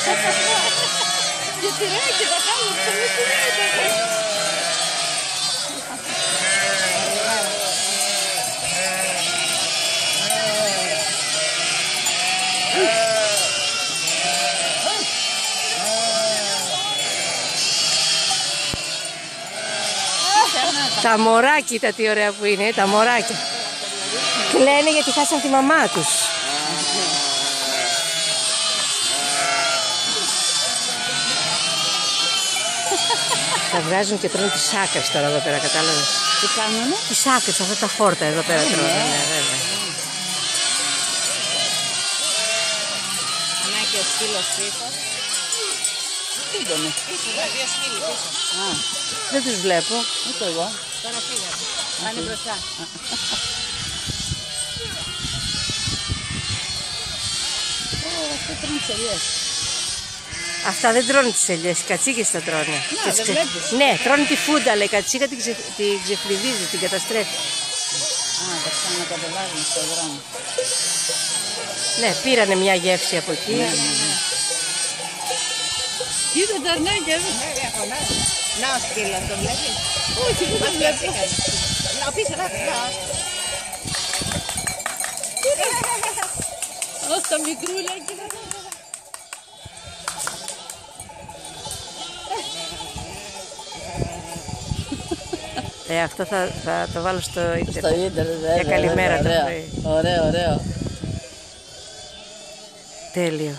Και τυράκι τα κάνω, το τυράκι. Τα μωρά, κοίτα τι ωραία που είναι, τα μωράκια. Κλαίνε γιατί χάσαν τη μαμά τους. Τα βγάζουν και τρώνε τις άκρες τώρα εδώ πέρα, κατάλαβες. Τι κάνουνε? Τις άκρες, αυτά τα χόρτα εδώ πέρα τρώνε, ναι, βέβαια. Ανά και ο σκύλος πίσω. Τι ήτανε? Πίσω, δύο σκύλοι πίσω. Δεν τους βλέπω. Ούτε εγώ. Τώρα φύγανε. Πάνε μπροστά. Αυτό τρώνε τις ελιές. Αυτά δεν τρώνε τις ελιές, οι κατσίκες τα τρώνε. Να, δεν βλέπεις. Ναι, τρώνε τη φούντα, αλλά η κατσίκα την ξεφλιδίζει, την καταστρέφει. Τα ξανακατεβάζουν στον δρόμο. Ναι, πήρανε μια γεύση από εκεί. Κοίτα τα αρνάκια εδώ. Να ο σκύλος, τον βλέπεις? Όχι, δεν τον βλέπω. Να πίσω, να. Ως τα μικρούλια και Αυτό θα το βάλω στο ίντερνετ. στο ίντερνετ, βέβαια. Για καλημέρα το πρωί. Ωραίο, ωραίο. Τέλειο.